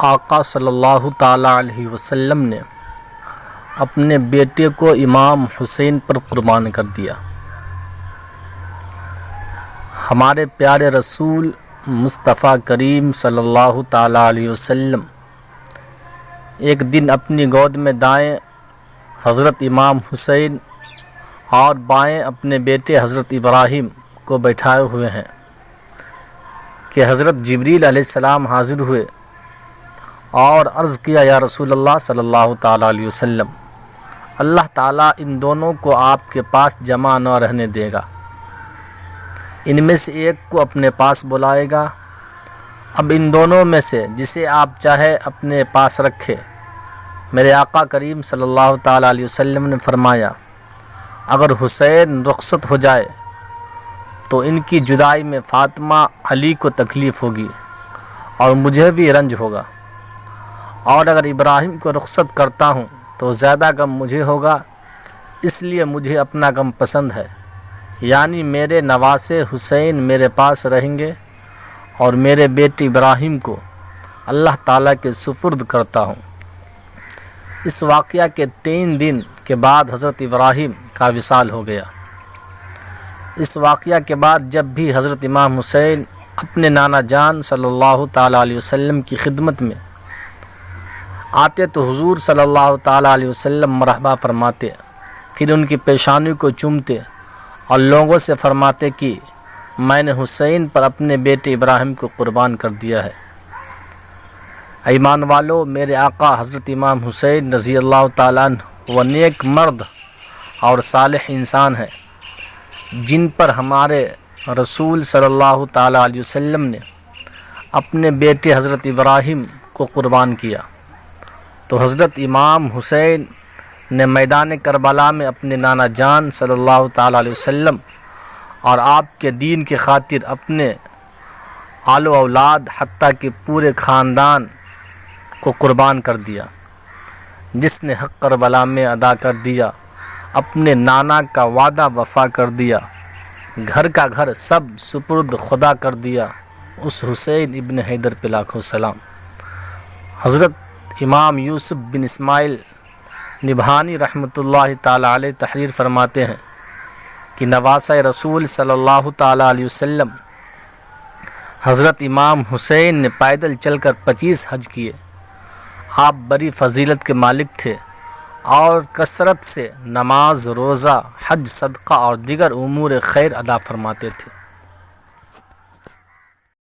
آقا صلی اللہ تعالیٰ علیہ وسلم نے اپنے بیٹے کو امام حسین پر قربان کر دیا۔ ہمارے پیارے رسول مصطفیٰ کریم صلی اللہ تعالیٰ علیہ وسلم ایک دن اپنی گود میں دائیں حضرت امام حسین اور بائیں اپنے بیٹے حضرت ابراہیم کو بیٹھائے ہوئے ہیں کہ حضرت جبریل علیہ السلام حاضر ہوئے اور عرض کیا، یا رسول اللہ صلی اللہ تعالیٰ علیہ وسلم، اللہ تعالیٰ ان دونوں کو آپ کے پاس جمع نہ رہنے دے گا، ان میں سے ایک کو اپنے پاس بلائے گا۔ اب ان دونوں میں سے جسے آپ چاہے اپنے پاس رکھے۔ میرے آقا کریم صلی اللہ تعالیٰ علیہ وسلم نے فرمایا، اگر حسین رخصت ہو جائے تو ان کی جدائی میں فاطمہ علی کو تکلیف ہوگی اور مجھے بھی رنج ہوگا، اور اگر ابراہیم کو رخصت کرتا ہوں تو زیادہ غم مجھے ہوگا، اس لیے مجھے اپنا غم پسند ہے، یعنی میرے نواسے حسین میرے پاس رہیں گے اور میرے بیٹے ابراہیم کو اللہ تعالیٰ کے سپرد کرتا ہوں۔ اس واقعہ کے 3 دن کے بعد حضرت ابراہیم کا وصال ہو گیا۔ اس واقعہ کے بعد جب بھی حضرت امام حسین اپنے نانا جان صلی اللہ تعالیٰ علیہ وسلم کی خدمت میں آتے تو حضور صلی اللہ تعالیٰ علیہ وسلم مرحبا فرماتے، پھر ان کی پیشانی کو چومتے اور لوگوں سے فرماتے کہ میں نے حسین پر اپنے بیٹے ابراہیم کو قربان کر دیا ہے۔ ایمان والو، میرے آقا حضرت امام حسین رضی اللہ تعالیٰ عنہ وہ نیک مرد اور صالح انسان ہیں جن پر ہمارے رسول صلی اللہ تعالیٰ علیہ وسلم نے اپنے بیٹے حضرت ابراہیم کو قربان کیا، تو حضرت امام حسین نے میدان کربلا میں اپنے نانا جان صلی اللہ تعالیٰ علیہ وسلم اور آپ کے دین کی خاطر اپنے آل و اولاد حتیٰ کہ پورے خاندان کو قربان کر دیا۔ جس نے حق کربلا میں ادا کر دیا، اپنے نانا کا وعدہ وفا کر دیا، گھر کا گھر سب سپرد خدا کر دیا، اس حسین ابن حیدر پہ لاکھوں سلام۔ حضرت امام یوسف بن اسماعیل نبہانی رحمۃ اللہ تعالیٰ علیہ تحریر فرماتے ہیں کہ نواسہ رسول صلی اللہ تعالیٰ علیہ وسلم حضرت امام حسین نے پیدل چل کر 25 حج کیے۔ آپ بڑی فضیلت کے مالک تھے اور کثرت سے نماز، روزہ، حج، صدقہ اور دیگر امور خیر ادا فرماتے تھے۔